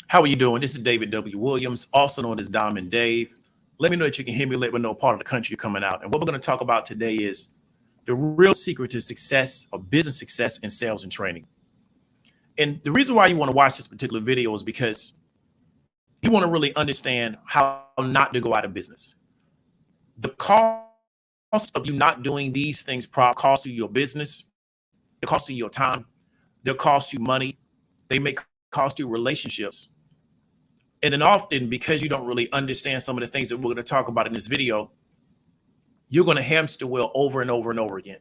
How are you doing? This is David W. Williams, also known as Diamond Dave. Let me know that you can hear me. Let me know what part of the country you're coming out. And what we're going to talk about today is the real secret to success or business success in sales and training. And the reason why you want to watch this particular video is because you want to really understand how not to go out of business. The cost of you not doing these things cost you your business, it costs you your time, they'll cost you money, they may cost you relationships. And then often, because you don't really understand some of the things that we're going to talk about in this video, you're going to hamster wheel over and over and over again.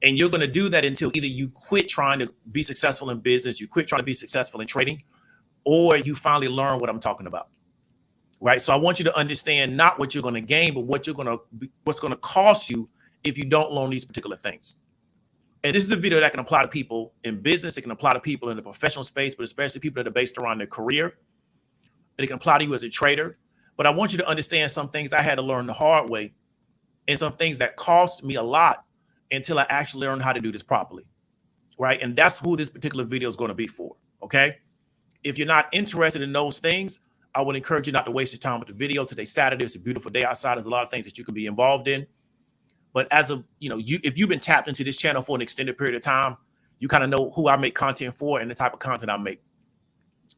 And you're going to do that until either you quit trying to be successful in business, you quit trying to be successful in trading, or you finally learn what I'm talking about. Right? So I want you to understand not what you're going to gain, but what's going to cost you if you don't learn these particular things. And this is a video that can apply to people in business. It can apply to people in the professional space, but especially people that are based around their career. It can apply to you as a trader. But I want you to understand some things I had to learn the hard way and some things that cost me a lot until I actually learned how to do this properly. Right? And that's who this particular video is going to be for. Okay? If you're not interested in those things, I would encourage you not to waste your time with the video. Today's Saturday. It's a beautiful day outside. There's a lot of things that you can be involved in. But as of, if you've been tapped into this channel for an extended period of time, you kind of know who I make content for and the type of content I make.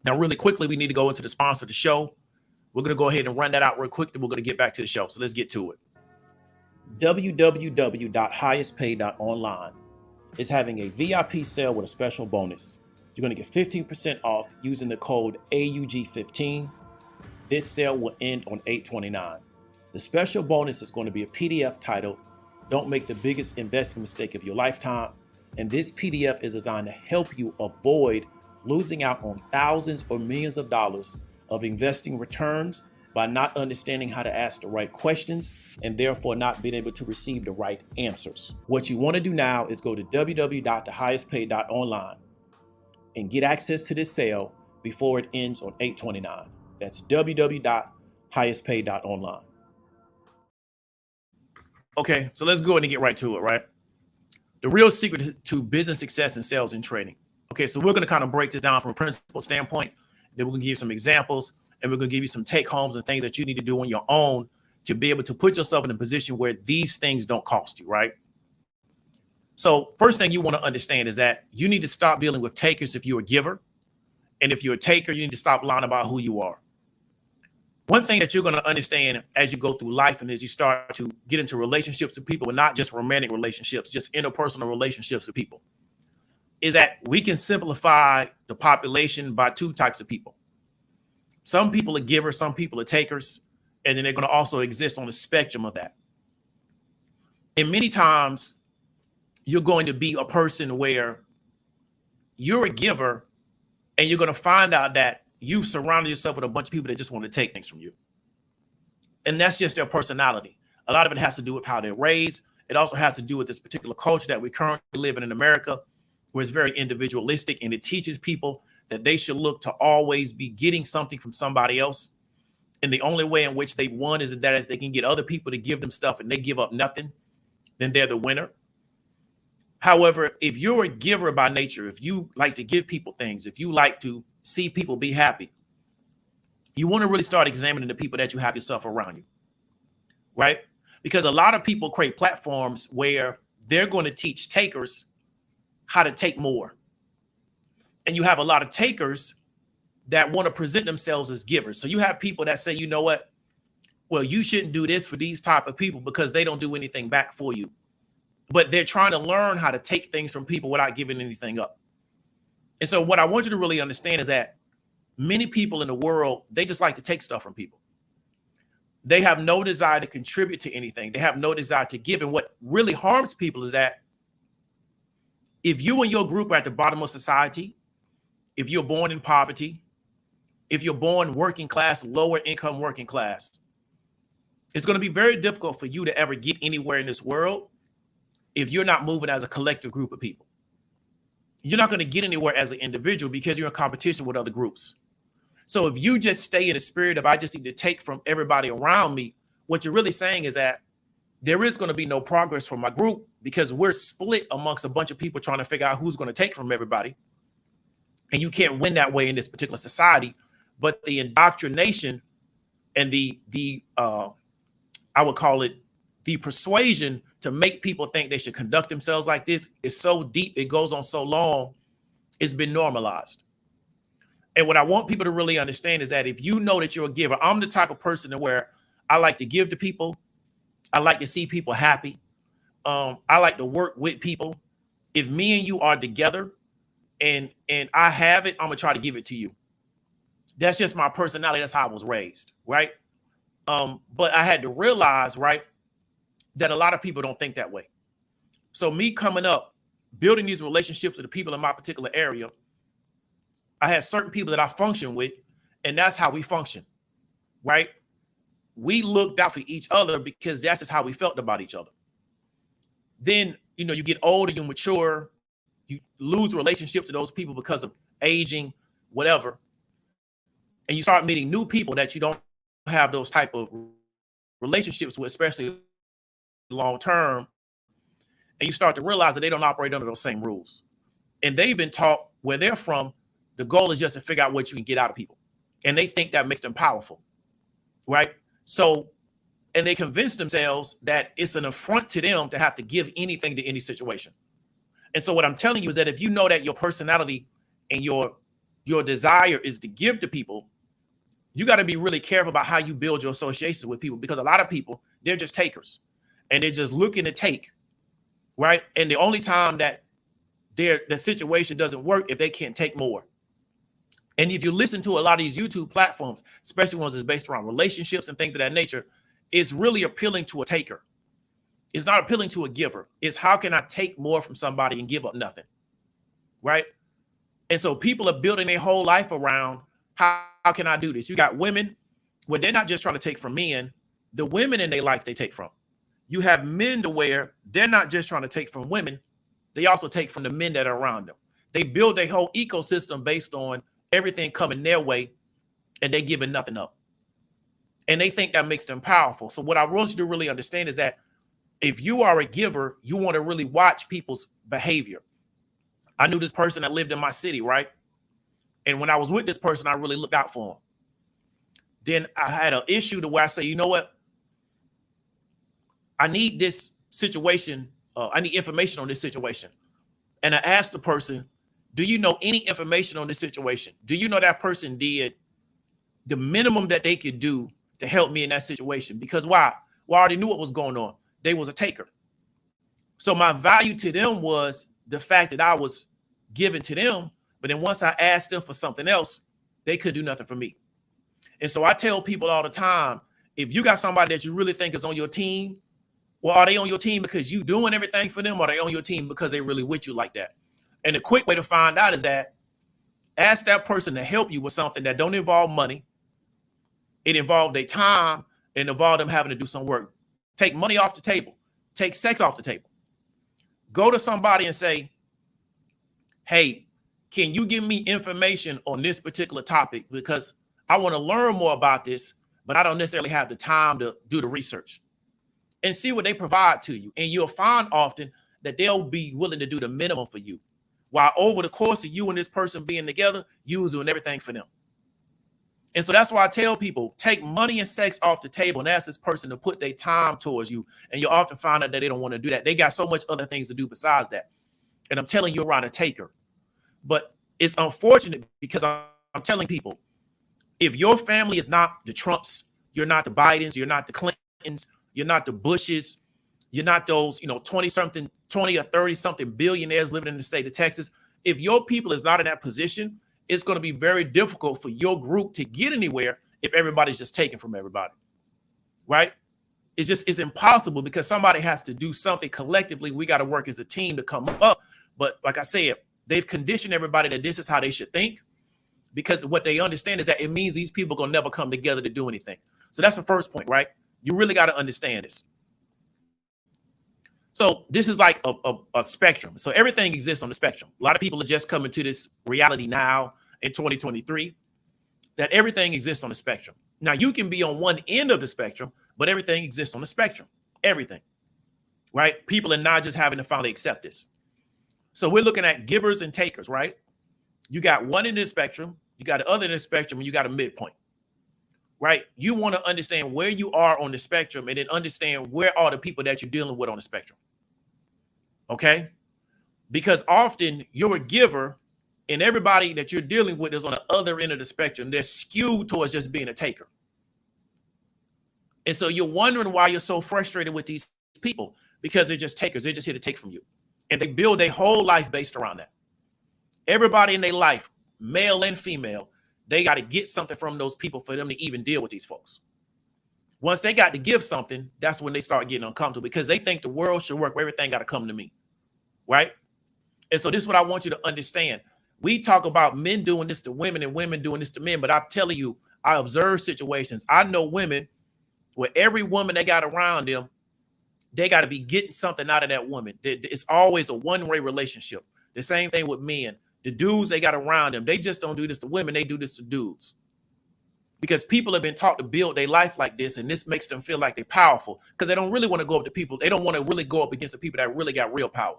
Now, really quickly, we need to go into the sponsor of the show. We're going to go ahead and run that out real quick, then we're going to get back to the show. So let's get to it. www.highestpay.online is having a VIP sale with a special bonus. You're going to get 15% off using the code AUG15. This sale will end on 8/29. The special bonus is going to be a PDF titled "Don't Make the Biggest Investing Mistake of Your Lifetime." And this PDF is designed to help you avoid losing out on thousands or millions of dollars of investing returns by not understanding how to ask the right questions and therefore not being able to receive the right answers. What you want to do now is go to www.thehighestpay.online and get access to this sale before it ends on 8/29. That's www.highestpay.online. Okay, so let's go ahead and get right to it, right? The real secret to business success in sales and trading. Okay, so we're going to kind of break this down from a principle standpoint. Then we're going to give you some examples, and we're going to give you some take homes and things that you need to do on your own to be able to put yourself in a position where these things don't cost you, right? So first thing you want to understand is that you need to stop dealing with takers if you're a giver. And if you're a taker, you need to stop lying about who you are. One thing that you're going to understand as you go through life and as you start to get into relationships with people, and not just romantic relationships, just interpersonal relationships with people, is that we can simplify the population by two types of people. Some people are givers, some people are takers, and then they're going to also exist on the spectrum of that. And many times you're going to be a person where you're a giver and you're going to find out that you've surrounded yourself with a bunch of people that just want to take things from you. And that's just their personality. A lot of it has to do with how they're raised. It also has to do with this particular culture that we currently live in America, where it's very individualistic, and it teaches people that they should look to always be getting something from somebody else. And the only way in which they've won is that if they can get other people to give them stuff and they give up nothing, then they're the winner. However, if you're a giver by nature, if you like to give people things, if you like to see people be happy, you want to really start examining the people that you have yourself around you, right? Because a lot of people create platforms where they're going to teach takers how to take more. And you have a lot of takers that want to present themselves as givers. So you have people that say, you know what? Well, you shouldn't do this for these type of people because they don't do anything back for you. But they're trying to learn how to take things from people without giving anything up. And so what I want you to really understand is that many people in the world, they just like to take stuff from people. They have no desire to contribute to anything. They have no desire to give. And what really harms people is that if you and your group are at the bottom of society, if you're born in poverty, if you're born working class, lower income working class, it's going to be very difficult for you to ever get anywhere in this world if you're not moving as a collective group of people. You're not going to get anywhere as an individual because you're in competition with other groups. So if you just stay in the spirit of I just need to take from everybody around me, what you're really saying is that there is going to be no progress for my group because we're split amongst a bunch of people trying to figure out who's going to take from everybody. And you can't win that way in this particular society but the indoctrination and I would call it the persuasion to make people think they should conduct themselves like this is so deep. It goes on so long. It's been normalized. And what I want people to really understand is that if you know that you're a giver, I'm the type of person to where I like to give to people. I like to see people happy. I like to work with people. If me and you are together and I have it, I'm gonna try to give it to you. That's just my personality. That's how I was raised, right? But I had to realize, right, that a lot of people don't think that way. So me coming up, building these relationships with the people in my particular area, I had certain people that I function with, and that's how we function, right? We looked out for each other because that's just how we felt about each other. Then, you know, you get older, you mature, you lose relationships to those people because of aging, whatever. And you start meeting new people that you don't have those type of relationships with, especially long term. And you start to realize that they don't operate under those same rules. And they've been taught where they're from, the goal is just to figure out what you can get out of people. And they think that makes them powerful, right? So, and they convince themselves that it's an affront to them to have to give anything to any situation. And so what I'm telling you is that if you know that your personality and your desire is to give to people, you got to be really careful about how you build your associations with people, because a lot of people, they're just takers and they're just looking to take, right? And the only time that the situation doesn't work if they can't take more. And if you listen to a lot of these YouTube platforms, especially ones that's based around relationships and things of that nature, it's really appealing to a taker. It's not appealing to a giver. It's how can I take more from somebody and give up nothing, right? And so people are building their whole life around how can I do this? You got women where they're not just trying to take from men, the women in their life they take from. You have men to where they're not just trying to take from women, they also take from the men that are around them. They build a whole ecosystem based on everything coming their way and they giving nothing up. And they think that makes them powerful. So what I want you to really understand is that if you are a giver, you want to really watch people's behavior. I knew this person that lived in my city, right? And when I was with this person, I really looked out for him. Then I had an issue to where I say, you know what? I need this situation. I need information on this situation. And I asked the person, do you know any information on this situation? Do you know that person did the minimum that they could do to help me in that situation? Because why? Well, I already knew what was going on. They was a taker. So my value to them was the fact that I was giving to them. But then once I asked them for something else, they could do nothing for me. And so I tell people all the time, if you got somebody that you really think is on your team, well, are they on your team because you doing everything for them? Or are they on your team because they really with you like that? And the quick way to find out is that ask that person to help you with something that don't involve money. It involved their time and involved them having to do some work. Take money off the table. Take sex off the table. Go to somebody and say, hey, can you give me information on this particular topic? Because I want to learn more about this, but I don't necessarily have the time to do the research. And see what they provide to you. And you'll find often that they'll be willing to do the minimum for you. While over the course of you and this person being together, you was doing everything for them. And so that's why I tell people, take money and sex off the table and ask this person to put their time towards you. And you'll often find out that they don't want to do that. They got so much other things to do besides that. And I'm telling you, you're around a taker. But it's unfortunate because I'm telling people, if your family is not the Trumps, you're not the Bidens, you're not the Clintons, you're not the Bushes, you're not those, 20 or 30 something billionaires living in the state of Texas. If your people is not in that position, it's going to be very difficult for your group to get anywhere if everybody's just taking from everybody, right? It's impossible because somebody has to do something collectively. We got to work as a team to come up. But like I said, they've conditioned everybody that this is how they should think, because what they understand is that it means these people are going to never come together to do anything. So that's the first point, right? You really got to understand this. So this is like a spectrum. So everything exists on the spectrum. A lot of people are just coming to this reality now in 2023 that everything exists on the spectrum. Now you can be on one end of the spectrum, but everything exists on the spectrum. Everything, right? People are not just having to finally accept this. So we're looking at givers and takers, right? You got one end of the spectrum you got the other end of the spectrum, and you got a midpoint, right? You want to understand where you are on the spectrum and then understand where are the people that you're dealing with on the spectrum. Okay? Because often you're a giver and everybody that you're dealing with is on the other end of the spectrum. They're skewed towards just being a taker. And so you're wondering why you're so frustrated with these people, because they're just takers. They're just here to take from you. And they build their whole life based around that. Everybody in their life, male and female, they got to get something from those people for them to even deal with these folks. Once they got to give something, that's when they start getting uncomfortable, because they think the world should work where everything got to come to me, right? And so this is what I want you to understand. We talk about men doing this to women and women doing this to men, but I'm telling you, I observe situations. I know women where every woman they got around them, they got to be getting something out of that woman. It's always a one-way relationship. The same thing with men. The dudes they got around them, they just don't do this to women. They do this to dudes. Because people have been taught to build their life like this, and this makes them feel like they're powerful, because they don't really want to go up to people. They don't want to really go up against the people that really got real power.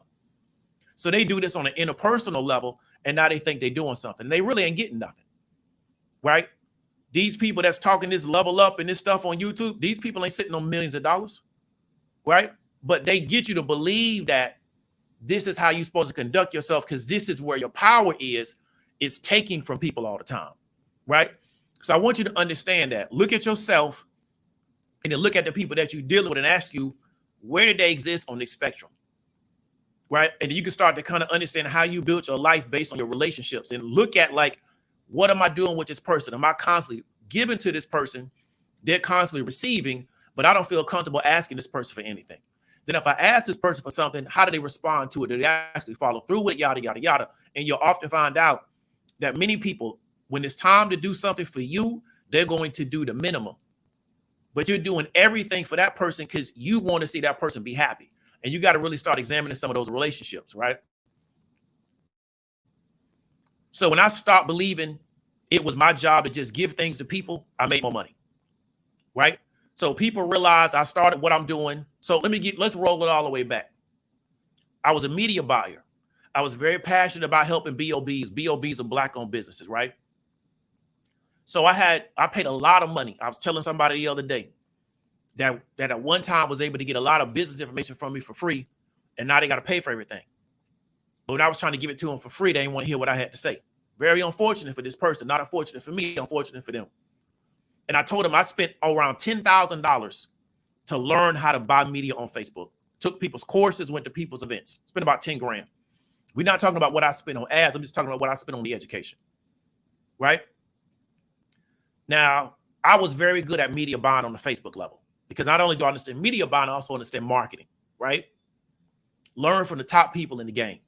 So they do this on an interpersonal level, and now they think they're doing something. They really ain't getting nothing, right? These people that's talking this level up and this stuff on YouTube, these people ain't sitting on millions of dollars, right? But they get you to believe that this is how you're supposed to conduct yourself, because this is where your power is taking from people all the time, right? So I want you to understand that. Look at yourself and then look at the people that you're dealing with and ask you, where did they exist on the spectrum? Right. And you can start to kind of understand how you build your life based on your relationships, and look at, like, what am I doing with this person? Am I constantly giving to this person? They're constantly receiving, but I don't feel comfortable asking this person for anything. Then if I ask this person for something, how do they respond to it? Do they actually follow through with it? Yada, yada, yada. And you'll often find out that many people, when it's time to do something for you, they're going to do the minimum. But you're doing everything for that person because you want to see that person be happy. And you got to really start examining some of those relationships, right? So when I stopped believing it was my job to just give things to people, I made more money, right? So people realize I started what I'm doing. So let's roll it all the way back. I was a media buyer. I was very passionate about helping BOBs. BOBs are Black-owned businesses, right? So I paid a lot of money. I was telling somebody the other day that at one time was able to get a lot of business information from me for free, and now they got to pay for everything. But when I was trying to give it to them for free, they didn't want to hear what I had to say. Very unfortunate for this person. Not unfortunate for me, unfortunate for them. And I told them I spent around $10,000 to learn how to buy media on Facebook. Took people's courses, went to people's events. Spent about 10 grand. We're not talking about what I spent on ads. I'm just talking about what I spent on the education, right? Now, I was very good at media buying on the Facebook level, because not only do I understand media buying, I also understand marketing, right? Learn from the top people in the game.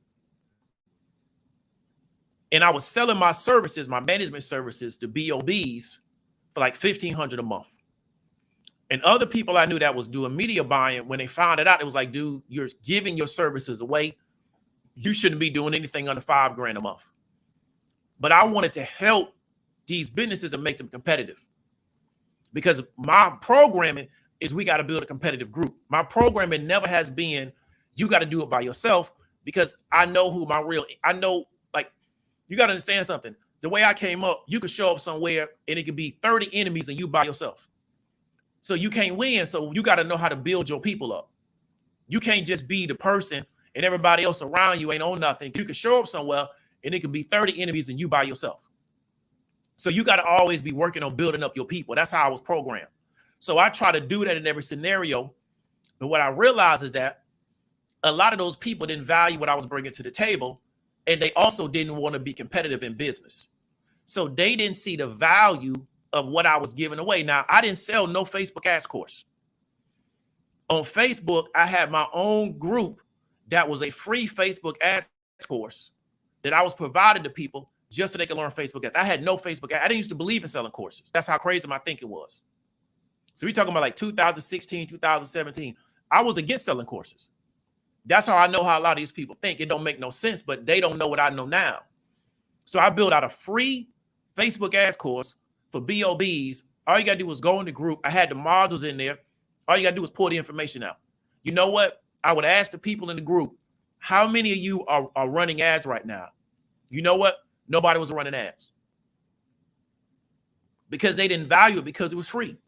And I was selling my services, my management services, to BOBs for like $1,500 a month. And other people I knew that was doing media buying, when they found it out, it was like, dude, you're giving your services away. You shouldn't be doing anything under $5 grand a month. But I wanted to help these businesses and make them competitive, because my programming is we got to build a competitive group. My programming never has been, you got to do it by yourself, because I know who like, you got to understand something. The way I came up, you could show up somewhere and it could be 30 enemies and you by yourself. So you can't win. So you got to know how to build your people up. You can't just be the person and everybody else around you ain't on nothing. You could show up somewhere and it could be 30 enemies and you by yourself. So you got to always be working on building up your people. That's how I was programmed. So I try to do that in every scenario. But what I realized is that a lot of those people didn't value what I was bringing to the table. And they also didn't want to be competitive in business. So they didn't see the value of what I was giving away. Now, I didn't sell no Facebook ads course. On Facebook, I had my own group that was a free Facebook ads course that I was providing to people just so they could learn Facebook ads. I had no Facebook ads. I didn't used to believe in selling courses. That's how crazy my thinking was. So we're talking about like 2016, 2017. I was against selling courses. That's how I know how a lot of these people think. It don't make no sense, but they don't know what I know now. So I built out a free Facebook ads course for BOBs. All you got to do is go in the group. I had the modules in there. All you got to do is pull the information out. You know what? I would ask the people in the group, how many of you are running ads right now? You know what? Nobody was running ads. because they didn't value it because it was free.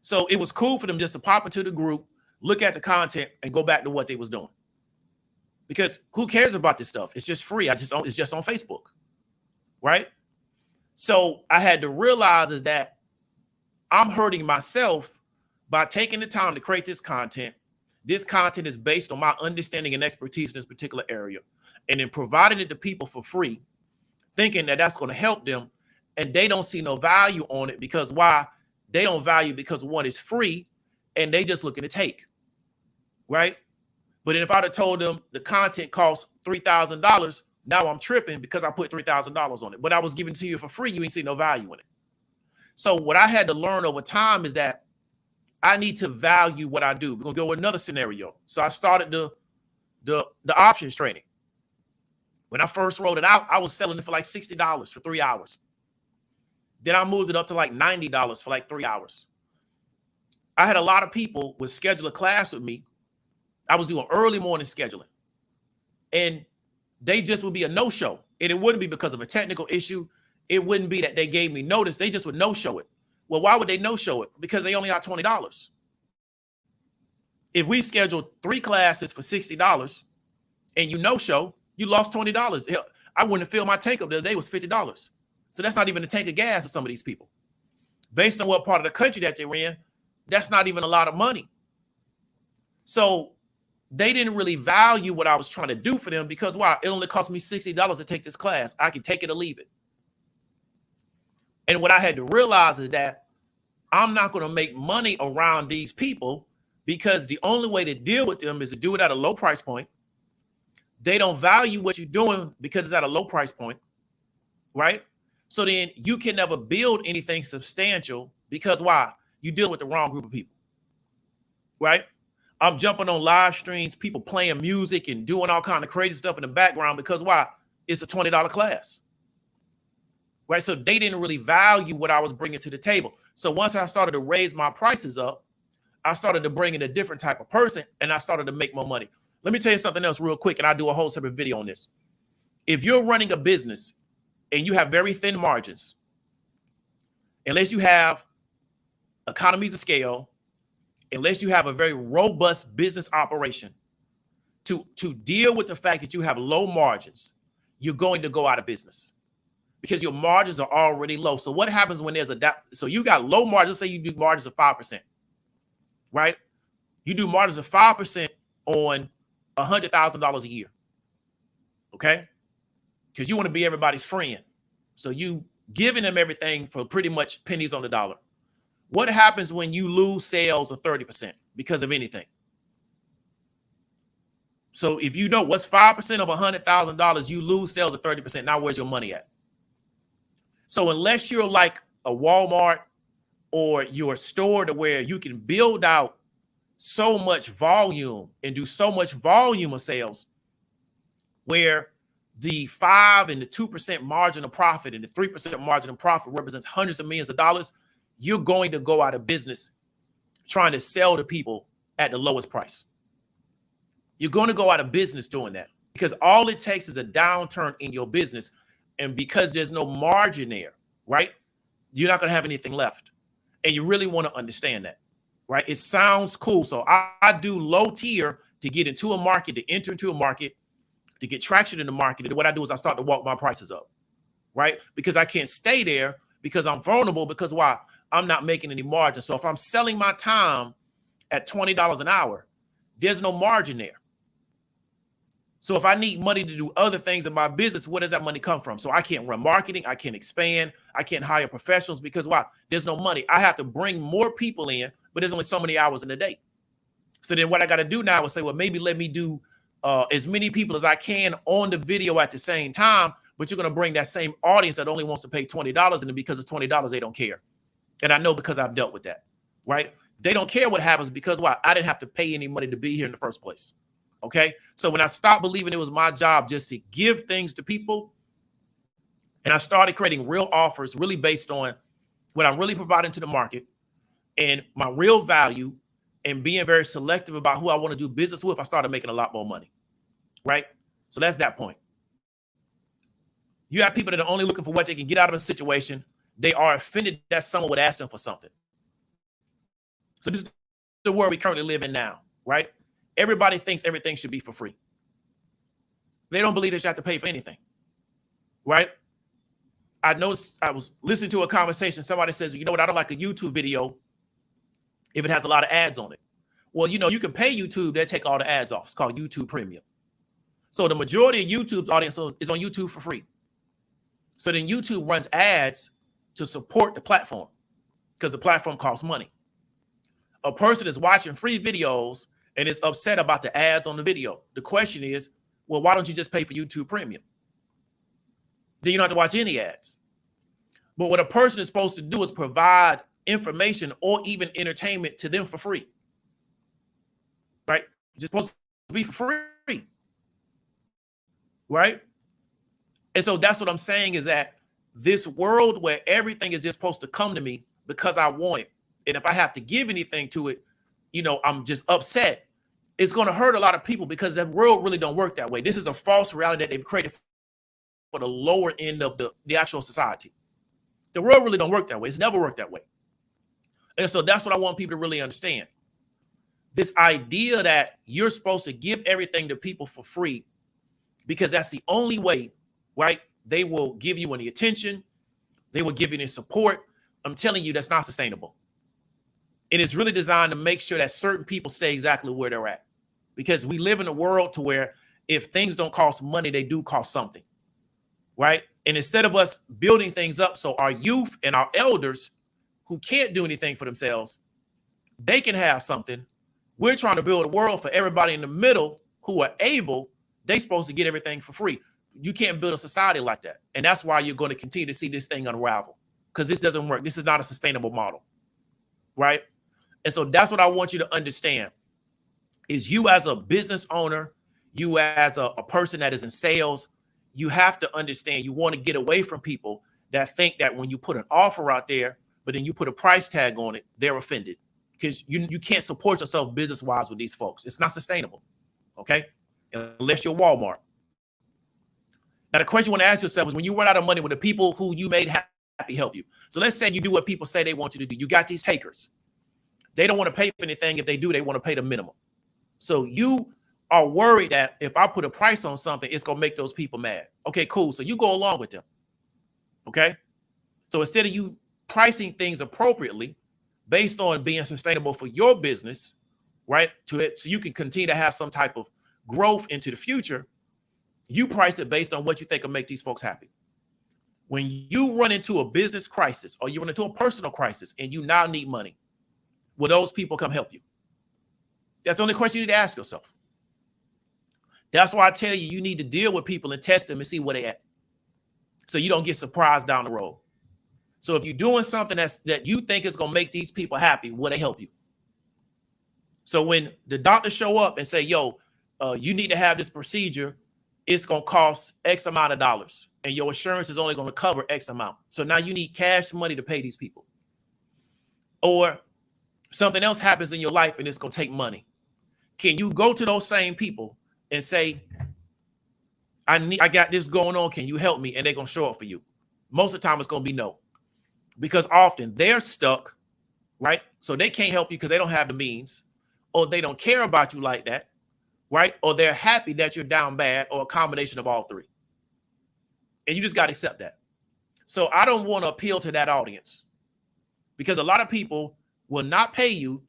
So it was cool for them just to pop into the group, look at the content, and go back to what they was doing. Because who cares about this stuff? It's just free. It's just on Facebook, right? So I had to realize is that I'm hurting myself by taking the time to create this content. This content is based on my understanding and expertise in this particular area, and then providing it to people for free, thinking that that's going to help them, and they don't see no value on it because why? They don't value because one is free, and they just looking to take, right? But if I'd have told them the content costs $3,000, now I'm tripping because I put $3,000 on it. But I was giving to you for free. You ain't see no value in it. So what I had to learn over time is that I need to value what I do. We're gonna go with another scenario. So I started the options trading. When I first rolled it out, I was selling it for like $60 for 3 hours. Then I moved it up to like $90 for like 3 hours. I had a lot of people would schedule a class with me. I was doing early morning scheduling, and they just would be a no-show. And it wouldn't be because of a technical issue. It wouldn't be that they gave me notice. They just would no-show it. Well, why would they no-show it? Because they only got $20. If we scheduled 3 classes for $60 and you no-show, you lost $20. Hell, I wouldn't have filled my tank up the other day. It was $50. So that's not even a tank of gas for some of these people. Based on what part of the country that they're in, that's not even a lot of money. So they didn't really value what I was trying to do for them because why? It only cost me $60 to take this class. I can take it or leave it. And what I had to realize is that I'm not going to make money around these people because the only way to deal with them is to do it at a low price point. They don't value what you're doing because it's at a low price point, right? So then you can never build anything substantial because why? You deal with the wrong group of people, right? I'm jumping on live streams, people playing music and doing all kind of crazy stuff in the background because why? It's a $20 class, right? So they didn't really value what I was bringing to the table. So once I started to raise my prices up, I started to bring in a different type of person and I started to make more money. Let me tell you something else real quick, and I'll do a whole separate video on this. If you're running a business and you have very thin margins, unless you have economies of scale, unless you have a very robust business operation to deal with the fact that you have low margins, you're going to go out of business because your margins are already low. So what happens when there's so you got low margins, say you do margins of 5%, right? You do margins of 5% on $100,000 a year, okay? Because you want to be everybody's friend. So you giving them everything for pretty much pennies on the dollar. What happens when you lose sales of 30% because of anything? So if you know what's 5% of $100,000, you lose sales of 30%. Now where's your money at? So unless you're like a Walmart or your store to where you can build out so much volume and do so much volume of sales where the 5 and the 2% margin of profit and the 3% margin of profit represents hundreds of millions of dollars, you're going to go out of business trying to sell to people at the lowest price. You're going to go out of business doing that because all it takes is a downturn in your business. And because there's no margin there, right? You're not going to have anything left. And you really want to understand that, right? It sounds cool. So I do low tier to get into a market, to enter into a market, to get traction in the market. And what I do is I start to walk my prices up, right? Because I can't stay there because I'm vulnerable because why? I'm not making any margin. So if I'm selling my time at $20 an hour, there's no margin there. So if I need money to do other things in my business, where does that money come from? So I can't run marketing. I can't expand. I can't hire professionals because why? There's no money. I have to bring more people in, but there's only so many hours in a day. So then what I got to do now is say, well, maybe let me do as many people as I can on the video at the same time, but you're going to bring that same audience that only wants to pay $20, and because it's $20, they don't care. And I know because I've dealt with that, right? They don't care what happens because why? I didn't have to pay any money to be here in the first place. Okay. So when I stopped believing it was my job just to give things to people, and I started creating real offers really based on what I'm really providing to the market and my real value and being very selective about who I want to do business with, I started making a lot more money. Right. So that's that point. You have people that are only looking for what they can get out of a situation. they are offended that someone would ask them for something. So this is the world we currently live in now, right? Everybody thinks everything should be for free. They don't believe that you have to pay for anything, right? I noticed, I was listening to a conversation. Somebody says, you know what, I don't like a YouTube video if it has a lot of ads on it. Well, you know, you can pay YouTube, they take all the ads off. It's called YouTube Premium. So the majority of YouTube's audience is on YouTube for free. So then YouTube runs ads to support the platform because the platform costs money. A person is watching free videos and is upset about the ads on the video. The question is, well, why don't you just pay for YouTube Premium? Then you don't have to watch any ads. But what a person is supposed to do is provide information or even entertainment to them for free. Right? It's supposed to be for free. Right? And so that's what I'm saying, is that this world where everything is just supposed to come to me because I want it, and if I have to give anything to it, you know, I'm just upset, it's going to hurt a lot of people, because that world really don't work that way. This is a false reality that they've created for the lower end of the actual society. The world really don't work that way. It's never worked that way. And so that's what I want people to really understand. This idea that you're supposed to give everything to people for free because that's the only way, right? They will give you any attention. They will give you any support. I'm telling you, that's not sustainable. And it's really designed to make sure that certain people stay exactly where they're at, because we live in a world to where if things don't cost money, they do cost something, right? And instead of us building things up so our youth and our elders who can't do anything for themselves, they can have something, we're trying to build a world for everybody in the middle who are able. They're supposed to get everything for free. You can't build a society like that. And that's why you're going to continue to see this thing unravel, because this doesn't work. This is not a sustainable model, right? And so that's what I want you to understand, is you as a business owner, you as a person that is in sales, you have to understand, you want to get away from people that think that when you put an offer out there, but then you put a price tag on it, they're offended, because you can't support yourself business-wise with these folks. It's not sustainable, okay? Unless you're Walmart. Now, the question you want to ask yourself is, when you run out of money, will the people who you made happy help you? So let's say you do what people say they want you to do. You got these takers. They don't want to pay for anything. If they do, they want to pay the minimum. So you are worried that if I put a price on something, it's going to make those people mad. Okay, cool. So you go along with them. Okay. So instead of you pricing things appropriately based on being sustainable for your business, right, so you can continue to have some type of growth into the future, you price it based on what you think will make these folks happy. When you run into a business crisis or you run into a personal crisis and you now need money, will those people come help you? That's the only question you need to ask yourself. That's why I tell you, you need to deal with people and test them and see where they at, so you don't get surprised down the road. So if you're doing something that you think is going to make these people happy, will they help you? So when the doctors show up and say, yo, you need to have this procedure, it's going to cost X amount of dollars, and your insurance is only going to cover X amount. So now you need cash money to pay these people. Or something else happens in your life and it's going to take money. Can you go to those same people and say, I got this going on, can you help me? And they're going to show up for you. Most of the time it's going to be no, because often they're stuck, right? So they can't help you because they don't have the means, or they don't care about you like that, right? Or they're happy that you're down bad, or a combination of all three. And you just got to accept that. So I don't want to appeal to that audience, because a lot of people will not pay you.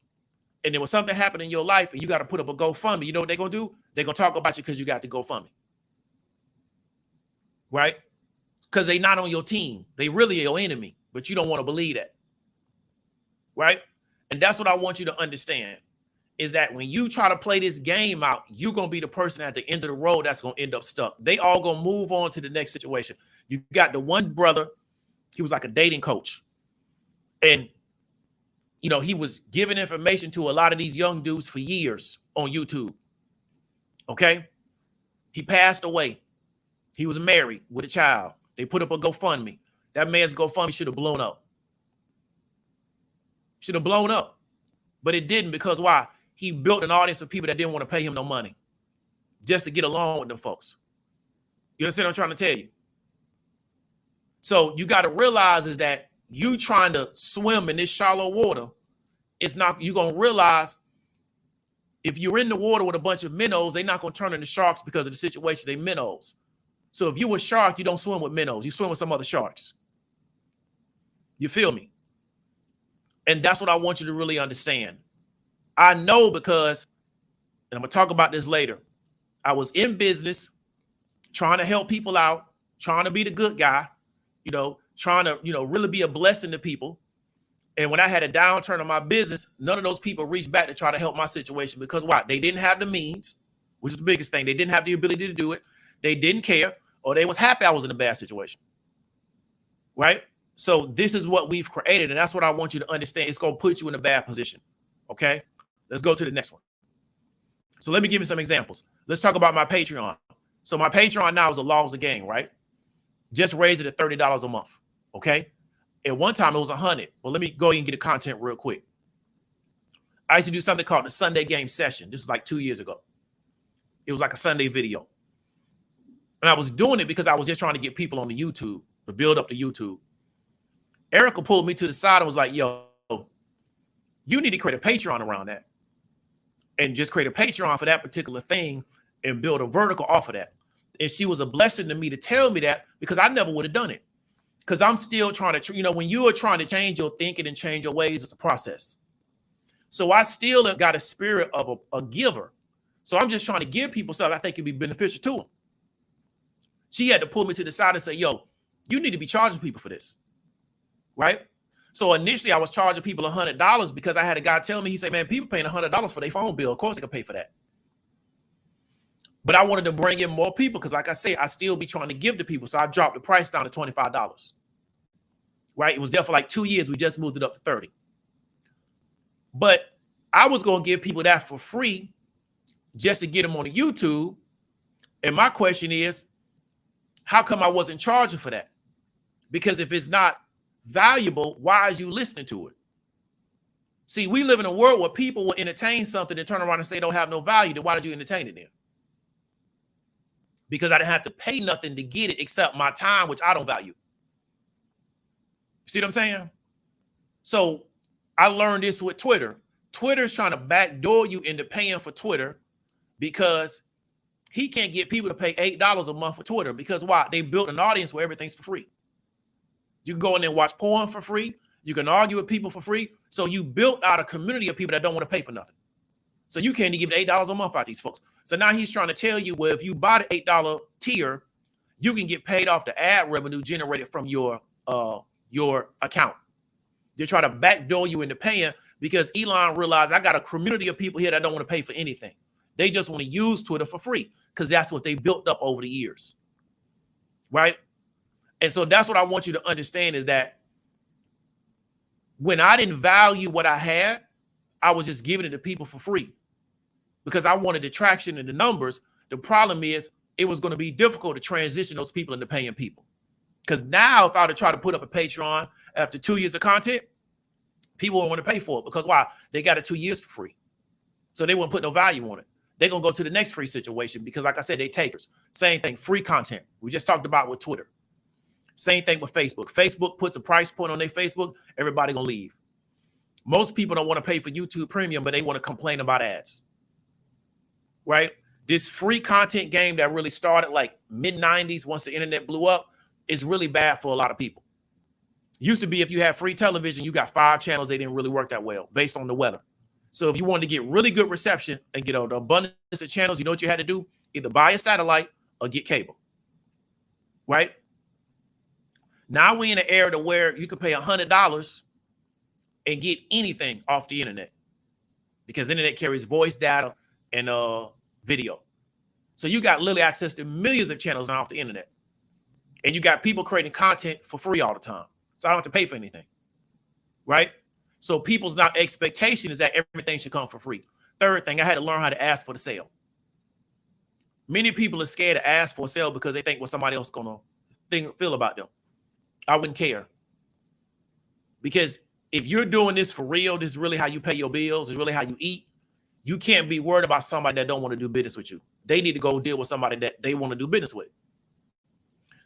And then when something happened in your life and you got to put up a GoFundMe, you know what they're going to do? They're going to talk about you because you got the GoFundMe. Right? Because they're not on your team. They really are your enemy, but you don't want to believe that. Right? And that's what I want you to understand, is that when you try to play this game out, you're going to be the person at the end of the road that's going to end up stuck. They all going to move on to the next situation. You got the one brother, he was like a dating coach. And you know, he was giving information to a lot of these young dudes for years on YouTube. Okay. He passed away. He was married with a child. They put up a GoFundMe. That man's GoFundMe should have blown up. Should have blown up. But it didn't, because why? He built an audience of people that didn't want to pay him no money just to get along with them folks. You understand what I'm trying to tell you? So you got to realize is that you trying to swim in this shallow water, it's not, you're going to realize if you're in the water with a bunch of minnows, they're not going to turn into sharks because of the situation. They minnows. So if you're a shark, you don't swim with minnows. You swim with some other sharks. You feel me? And that's what I want you to really understand. I know because, and I'm going to talk about this later, I was in business, trying to help people out, trying to be the good guy, trying to, really be a blessing to people. And when I had a downturn in my business, none of those people reached back to try to help my situation because why? They didn't have the means, which is the biggest thing. They didn't have the ability to do it. They didn't care, or they was happy I was in a bad situation. Right? So this is what we've created. And that's what I want you to understand. It's going to put you in a bad position. Okay? Let's go to the next one. So let me give you some examples. Let's talk about my Patreon. So my Patreon now is a laws of game, right? Just raised it at $30 a month. Okay? At one time, it was $100. Well, let me go ahead and get the content real quick. I used to do something called the Sunday game session. This was like 2 years ago. It was like a Sunday video. And I was doing it because I was just trying to get people on the YouTube, to build up the YouTube. Erica pulled me to the side and was like, yo, you need to create a Patreon around that. And just create a Patreon for that particular thing and build a vertical off of that. And she was a blessing to me to tell me that because I never would have done it. Because I'm still trying to, when you are trying to change your thinking and change your ways, it's a process. So I still have got a spirit of a giver. So I'm just trying to give people stuff I think could be beneficial to them. She had to pull me to the side and say, yo, you need to be charging people for this. Right? So initially I was charging people $100 because I had a guy tell me, he said, man, people paying $100 for their phone bill. Of course they can pay for that. But I wanted to bring in more people because, like I say, I still be trying to give to people. So I dropped the price down to $25. Right? It was there for like 2 years. We just moved it up to 30. But I was going to give people that for free just to get them on the YouTube. And my question is, how come I wasn't charging for that? Because if it's not valuable, why is you listening to it? See, we live in a world where people will entertain something and turn around and say don't have no value. Then why did you entertain it then? Because I didn't have to pay nothing to get it except my time, which I don't value. See what I'm saying? So I learned this with Twitter. Twitter's trying to backdoor you into paying for Twitter because he can't get people to pay $8 a month for Twitter. Because why? They built an audience where everything's for free. You can go in there and watch porn for free. You can argue with people for free. So you built out a community of people that don't want to pay for nothing. So you can't even give $8 a month out these folks. So now he's trying to tell you, well, if you buy the $8 tier, you can get paid off the ad revenue generated from your account. They're trying to backdoor you into paying because Elon realized I got a community of people here that don't want to pay for anything. They just want to use Twitter for free because that's what they built up over the years. Right? And so that's what I want you to understand is that when I didn't value what I had, I was just giving it to people for free because I wanted the traction and the numbers. The problem is it was going to be difficult to transition those people into paying people. Because now if I were to try to put up a Patreon after 2 years of content, people won't want to pay for it because why? They got it 2 years for free. So they won't put no value on it. They're going to go to the next free situation because like I said, they takers. Same thing, free content. We just talked about with Twitter. Same thing with Facebook. Facebook puts a price point on their Facebook. Everybody going to leave. Most people don't want to pay for YouTube Premium, but they want to complain about ads. Right? This free content game that really started like mid-90s once the internet blew up is really bad for a lot of people. Used to be if you had free television, you got 5 channels. They didn't really work that well based on the weather. So if you wanted to get really good reception and get the abundance of channels, you know what you had to do? Either buy a satellite or get cable. Right? Now we're in an era to where you can pay $100 and get anything off the internet because the internet carries voice data and video. So you got literally access to millions of channels now off the internet. And you got people creating content for free all the time. So I don't have to pay for anything. Right? So people's not expectation is that everything should come for free. Third thing, I had to learn how to ask for the sale. Many people are scared to ask for a sale because they think what somebody else is going to feel about them. I wouldn't care. Because if you're doing this for real, this is really how you pay your bills, is really how you eat, you can't be worried about somebody that don't want to do business with you. They need to go deal with somebody that they want to do business with.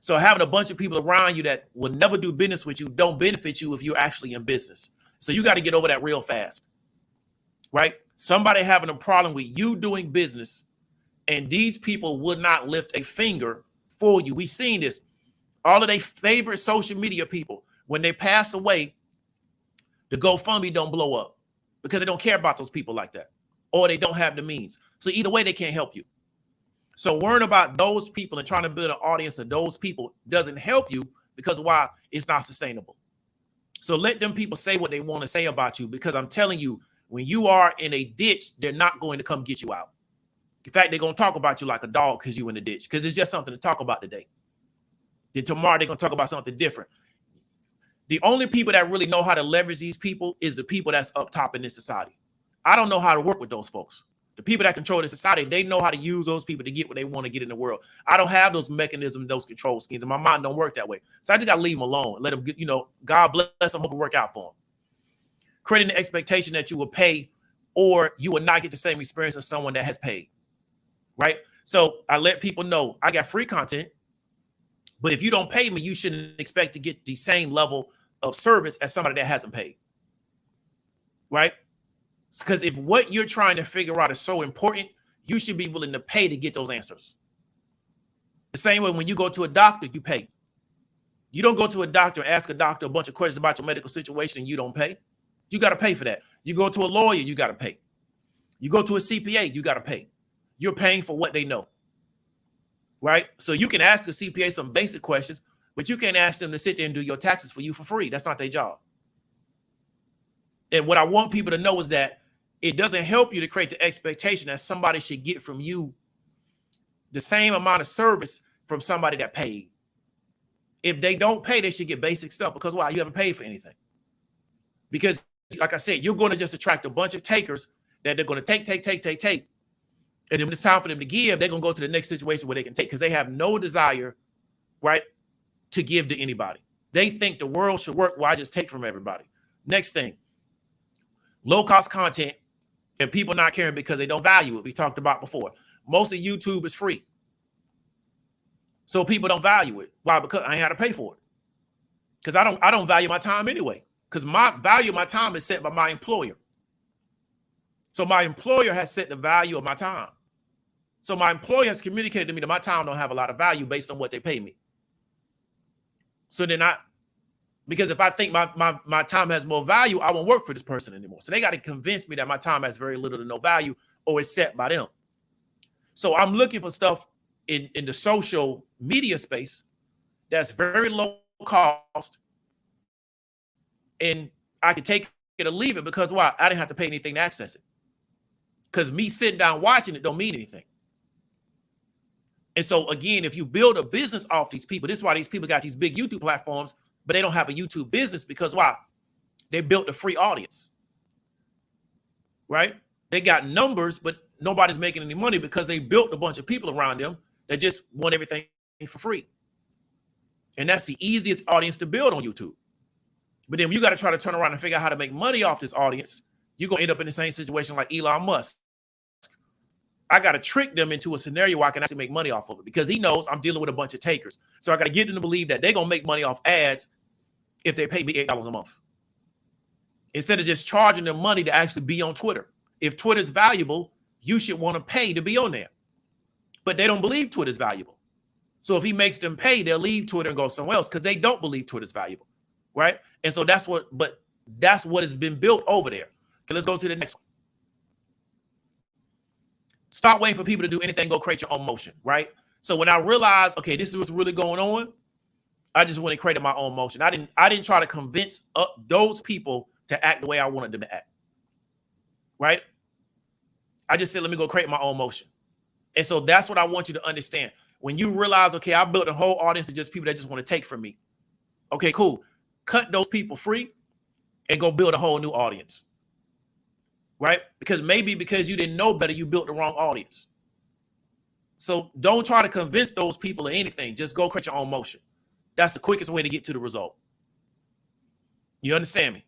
So having a bunch of people around you that will never do business with you don't benefit you if you're actually in business. So you got to get over that real fast, right? Somebody having a problem with you doing business, and these people would not lift a finger for you. We've seen this. All of their favorite social media people, when they pass away, the GoFundMe don't blow up because they don't care about those people like that, or they don't have the means. So either way, they can't help you. So worrying about those people and trying to build an audience of those people doesn't help you, because why? It's not sustainable. So let them people say what they want to say about you, because I'm telling you, when you are in a ditch, they're not going to come get you out. In fact, they're going to talk about you like a dog because you're in the ditch, because it's just something to talk about today. Then tomorrow they're going to talk about something different. The only people that really know how to leverage these people is the people that's up top in this society. I don't know how to work with those folks. The people that control the society, they know how to use those people to get what they want to get in the world. I don't have those mechanisms, those control schemes, and my mind don't work that way. So I just got to leave them alone. Let them get, God bless them, hope it work out for them. Creating the expectation that you will pay, or you will not get the same experience as someone that has paid, right? So I let people know I got free content, but if you don't pay me, you shouldn't expect to get the same level of service as somebody that hasn't paid, right? Because if what you're trying to figure out is so important, you should be willing to pay to get those answers. The same way when you go to a doctor, you pay. You don't go to a doctor and ask a doctor a bunch of questions about your medical situation and you don't pay. You got to pay for that. You go to a lawyer, you got to pay. You go to a CPA, you got to pay. You're paying for what they know, right? So you can ask a CPA some basic questions, but you can't ask them to sit there and do your taxes for you for free. That's not their job. And what I want people to know is that it doesn't help you to create the expectation that somebody should get from you the same amount of service from somebody that paid. If they don't pay, they should get basic stuff, because why? You haven't paid for anything. Because like I said, you're going to just attract a bunch of takers that they're going to take. And then when it's time for them to give, they're going to go to the next situation where they can take, because they have no desire, right, to give to anybody. They think the world should work while I just take from everybody. Next thing, low-cost content and people not caring because they don't value it. We talked about before. Most of YouTube is free. So people don't value it. Why? Because I ain't had to pay for it. Because I don't value my time anyway. Because my value of my time is set by my employer. So my employer has set the value of my time. So my employer has communicated to me that my time don't have a lot of value based on what they pay me. So they're not, because if I think my time has more value, I won't work for this person anymore. So they got to convince me that my time has very little to no value, or it's set by them. So I'm looking for stuff in the social media space that's very low cost, and I can take it or leave it, because why? I didn't have to pay anything to access it. Because me sitting down watching it don't mean anything. And so again, if you build a business off these people, this is why these people got these big YouTube platforms, but they don't have a YouTube business, because why? They built a free audience, right? They got numbers, but nobody's making any money because they built a bunch of people around them that just want everything for free. And that's the easiest audience to build on YouTube. But then you got to try to turn around and figure out how to make money off this audience. You're going to end up in the same situation like Elon Musk. I got to trick them into a scenario where I can actually make money off of it, because he knows I'm dealing with a bunch of takers. So I got to get them to believe that they're going to make money off ads if they pay me $8 a month, instead of just charging them money to actually be on Twitter. If Twitter is valuable, you should want to pay to be on there. But they don't believe Twitter is valuable. So if he makes them pay, they'll leave Twitter and go somewhere else because they don't believe Twitter is valuable, right? And so that's what has been built over there. Okay, let's go to the next one. Stop waiting for people to do anything. Go create your own motion, right? So when I realized, okay, this is what's really going on, I just went and created my own motion. I didn't try to convince those people to act the way I wanted them to act, right? I just said, let me go create my own motion. And so that's what I want you to understand. When you realize, okay, I built a whole audience of just people that just want to take from me. Okay, cool. Cut those people free and go build a whole new audience, right? Because you didn't know better, you built the wrong audience. So don't try to convince those people of anything. Just go create your own motion. That's the quickest way to get to the result. You understand me?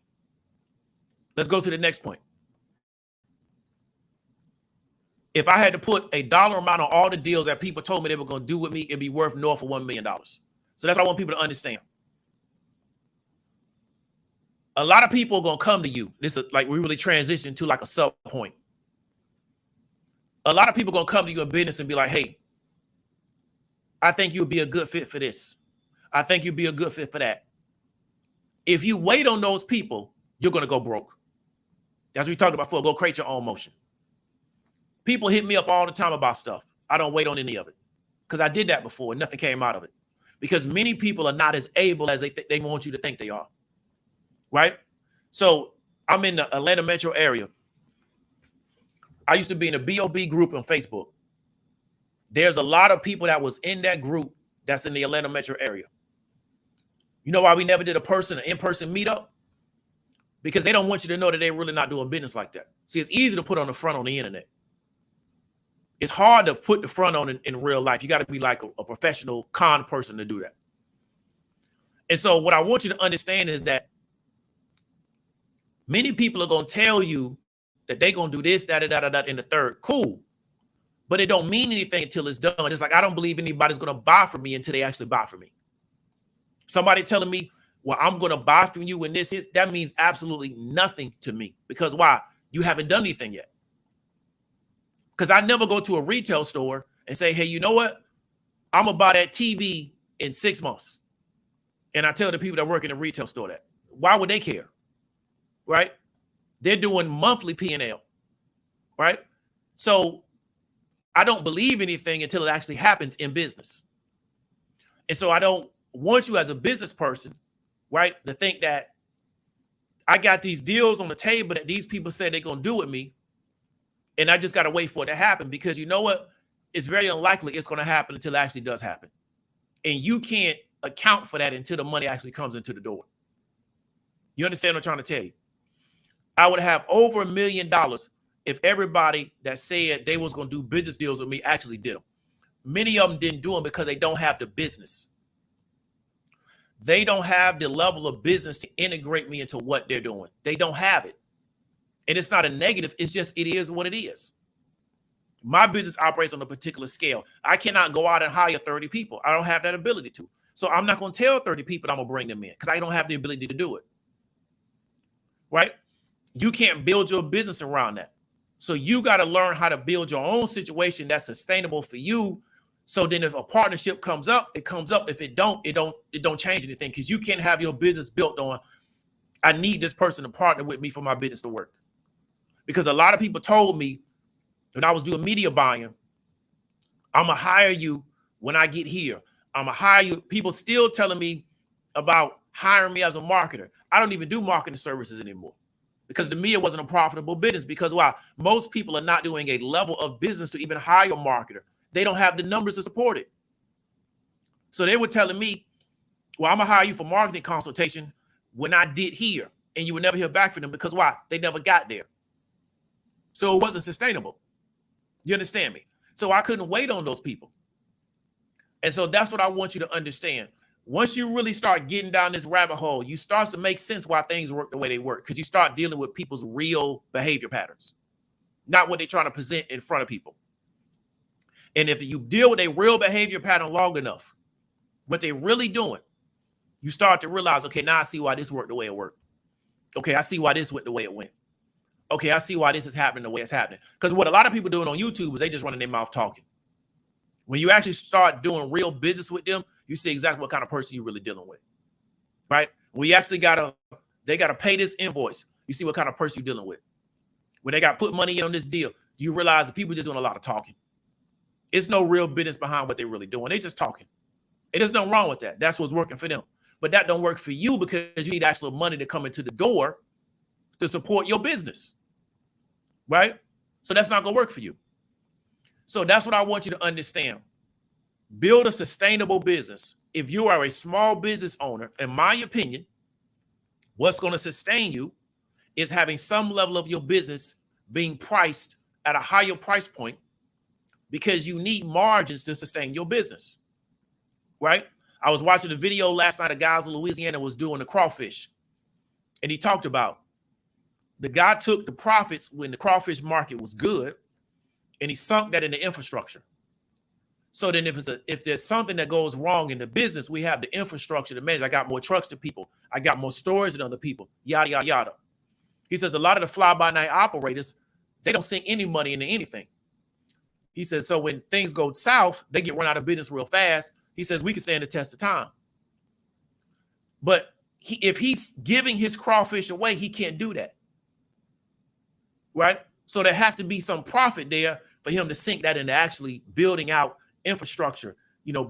Let's go to the next point. If I had to put a dollar amount on all the deals that people told me they were going to do with me, it'd be worth north of $1 million. So that's what I want people to understand. A lot of people are going to come to you. This is like we really transition to like a sub point. A lot of people are going to come to you in business and be like, hey, I think you'll be a good fit for this. I think you'll be a good fit for that. If you wait on those people, you're going to go broke. As we talked about before, go create your own motion. People hit me up all the time about stuff. I don't wait on any of it because I did that before and nothing came out of it. Because many people are not as able as they want you to think they are. Right? So I'm in the Atlanta metro area. I used to be in a BOB group on Facebook. There's a lot of people that was in that group that's in the Atlanta metro area. You know why we never did an in-person meetup? Because they don't want you to know that they're really not doing business like that. See, it's easy to put on the front on the internet. It's hard to put the front on in real life. You got to be like a professional con person to do that. And so what I want you to understand is that many people are going to tell you that they're going to do this, that, in the third. Cool. But it don't mean anything until it's done. It's like, I don't believe anybody's going to buy from me until they actually buy from me. Somebody telling me, well, I'm going to buy from you when this is, that means absolutely nothing to me. Because why? You haven't done anything yet. Because I never go to a retail store and say, hey, you know what? I'm going to buy that TV in 6 months. And I tell the people that work in the retail store that. Why would they care? Right? They're doing monthly P&L. Right? So I don't believe anything until it actually happens in business. And so I don't want you as a business person, right, to think that I got these deals on the table that these people say they're going to do with me. And I just got to wait for it to happen because you know what? It's very unlikely it's going to happen until it actually does happen. And you can't account for that until the money actually comes into the door. You understand what I'm trying to tell you? I would have over $1 million if everybody that said they was going to do business deals with me actually did them. Many of them didn't do them because they don't have the business. They don't have the level of business to integrate me into what they're doing. They don't have it. And it's not a negative. It's just, it is what it is. My business operates on a particular scale. I cannot go out and hire 30 people. I don't have that ability to. So I'm not going to tell 30 people I'm going to bring them in because I don't have the ability to do it. Right? You can't build your business around that. So you got to learn how to build your own situation that's sustainable for you. So then if a partnership comes up, it comes up. If it don't change anything because you can't have your business built on, I need this person to partner with me for my business to work. Because a lot of people told me when I was doing media buying, I'm going to hire you when I get here. I'm going to hire you. People still telling me about hiring me as a marketer. I don't even do marketing services anymore because to me, it wasn't a profitable business because why? Most people are not doing a level of business to even hire a marketer. They don't have the numbers to support it. So they were telling me, well, I'm going to hire you for marketing consultation when I did here. And you would never hear back from them because why? They never got there. So it wasn't sustainable. You understand me? So I couldn't wait on those people. And so that's what I want you to understand. Once you really start getting down this rabbit hole, you start to make sense why things work the way they work because you start dealing with people's real behavior patterns, not what they're trying to present in front of people. And if you deal with a real behavior pattern long enough, what they're really doing, you start to realize, okay, now I see why this worked the way it worked. Okay, I see why this went the way it went. Okay, I see why this is happening the way it's happening. Because what a lot of people doing on YouTube is they just running their mouth talking. When you actually start doing real business with them, you see exactly what kind of person you're really dealing with, right? When you actually they got to pay this invoice, you see what kind of person you're dealing with. When they got put money in on this deal, you realize that people just doing a lot of talking. It's no real business behind what they're really doing. They just talking. And there's nothing wrong with that. That's what's working for them. But that don't work for you because you need actual money to come into the door to support your business, right? So that's not going to work for you. So that's what I want you to understand. Build a sustainable business. If you are a small business owner, in my opinion, what's going to sustain you is having some level of your business being priced at a higher price point because you need margins to sustain your business, right? I was watching a video last night. A guy in Louisiana was doing the crawfish, and he talked about the guy took the profits when the crawfish market was good, and he sunk that in the infrastructure. So then if there's something that goes wrong in the business, we have the infrastructure to manage. I got more trucks than people. I got more stores than other people, yada, yada, yada. He says a lot of the fly-by-night operators, they don't sink any money into anything. He says, so when things go south, they get run out of business real fast. He says we can stand the test of time. But if he's giving his crawfish away, he can't do that. Right? So there has to be some profit there for him to sink that into actually building out infrastructure,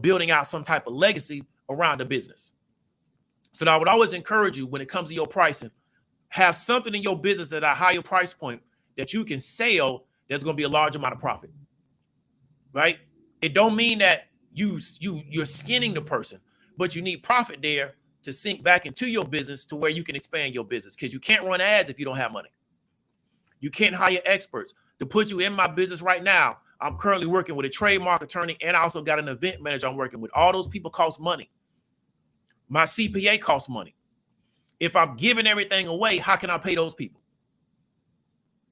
building out some type of legacy around the business. So now I would always encourage you when it comes to your pricing, have something in your business at a higher price point that you can sell that's going to be a large amount of profit. Right? It don't mean that you're skinning the person, but you need profit there to sink back into your business to where you can expand your business, because you can't run ads if you don't have money. You can't hire experts. To put you in my business right now, I'm currently working with a trademark attorney, and I also got an event manager I'm working with. All those people cost money. My CPA costs money. If I'm giving everything away, how can I pay those people?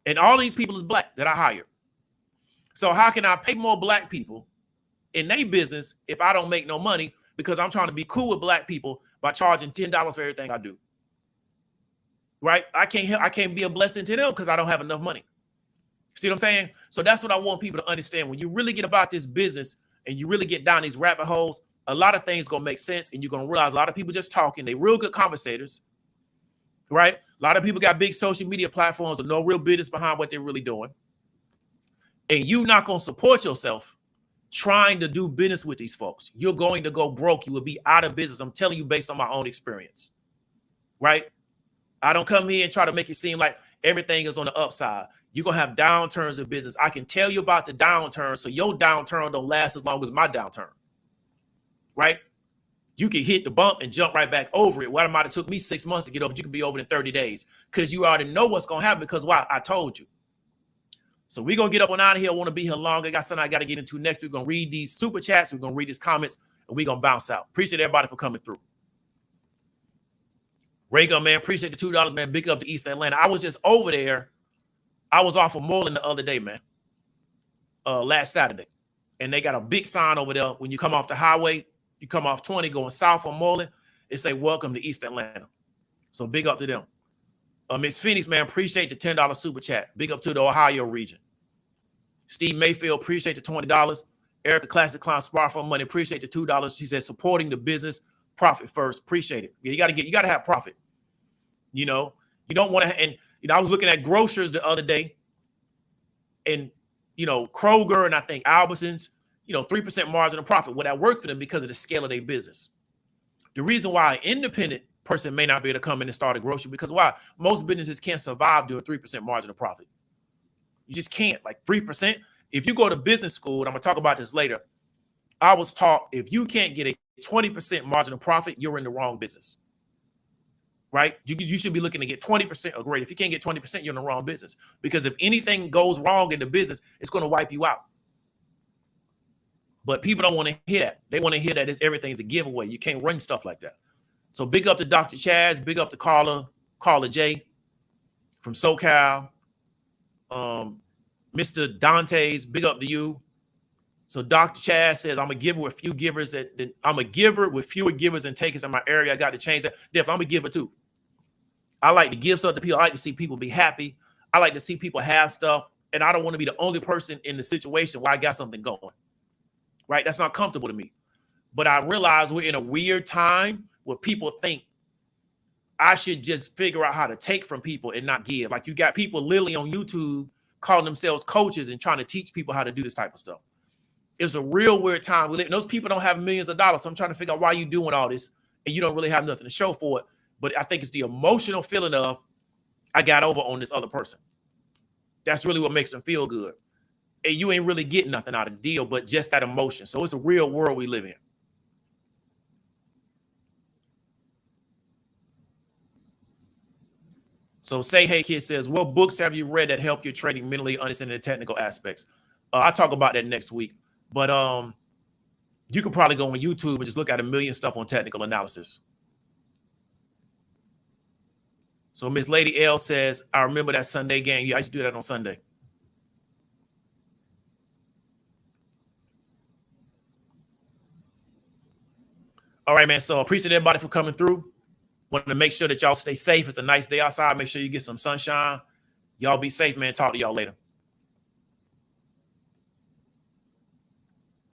And all these people is black that I hire. So how can I pay more black people in their business if I don't make no money? Because I'm trying to be cool with black people by charging $10 for everything I do. Right? I can't be a blessing to them because I don't have enough money. See what I'm saying? So that's what I want people to understand. When you really get about this business and you really get down these rabbit holes, a lot of things going to make sense, and you're going to realize a lot of people just talking. They're real good conversators, right? A lot of people got big social media platforms with no real business behind what they're really doing. And you're not going to support yourself trying to do business with these folks. You're going to go broke. You will be out of business. I'm telling you based on my own experience, right? I don't come here and try to make it seem like everything is on the upside. You're going to have downturns in business. I can tell you about the downturn so your downturn don't last as long as my downturn, right? You can hit the bump and jump right back over it. What it might have took me 6 months to get over, you can be over in 30 days because you already know what's going to happen because why? I told you. So we're going to get up and out of here. I want to be here longer. I got something I got to get into next. We're going to read these super chats. We're going to read these comments, and we're going to bounce out. Appreciate everybody for coming through. Raygun, man, appreciate the $2, man. Big up to East Atlanta. I was just over there. I was off of Moreland the other day, man, last Saturday. And they got a big sign over there. When you come off the highway, you come off 20 going south on Moreland, it say, welcome to East Atlanta. So big up to them. Miss Phoenix, man, appreciate the $10 super chat. Big up to the Ohio region. Steve Mayfield, appreciate the $20. Erica Classic Clown Spar for Money, appreciate the $2. She said supporting the business, profit first. Appreciate it. Yeah, you got to have profit. You don't want to, and I was looking at grocers the other day, and Kroger and I think Albertsons, 3% margin of profit. Well, that worked for them because of the scale of their business. The reason why an independent person may not be able to come in and start a grocery, because why? Most businesses can't survive doing 3% margin of profit. You just can't. Like 3%. If you go to business school, and I'm gonna talk about this later, I was taught if you can't get a 20% margin of profit, you're in the wrong business. Right? You should be looking to get 20% or greater. If you can't get 20%, you're in the wrong business. Because if anything goes wrong in the business, it's going to wipe you out. But people don't want to hear that. They want to hear that everything's a giveaway. You can't run stuff like that. So big up to Dr. Chaz, big up to Carla J from SoCal. Mr. Dantes, big up to you. So Dr. Chaz says, I'm a giver with few givers. I'm a giver with fewer givers and takers in my area. I got to change that. Definitely, I'm a giver too. I like to give stuff to people. I like to see people be happy. I like to see people have stuff. And I don't want to be the only person in the situation where I got something going. Right? That's not comfortable to me. But I realize we're in a weird time where people think I should just figure out how to take from people and not give. Like you got people literally on YouTube calling themselves coaches and trying to teach people how to do this type of stuff. It's a real weird time. Those people don't have millions of dollars. So I'm trying to figure out why you're doing all this and you don't really have nothing to show for it. But I think it's the emotional feeling of I got over on this other person. That's really what makes them feel good. And you ain't really getting nothing out of the deal, but just that emotion. So it's a real world we live in. So Say Hey Kid says, what books have you read that help your trading mentally, understanding the technical aspects? I'll talk about that next week. But you could probably go on YouTube and just look at a million stuff on technical analysis. So Miss Lady L says, I remember that Sunday game. Yeah, I used to do that on Sunday. All right, man. So appreciate everybody for coming through. Want to make sure that y'all stay safe. It's a nice day outside. Make sure you get some sunshine. Y'all be safe, man. Talk to y'all later.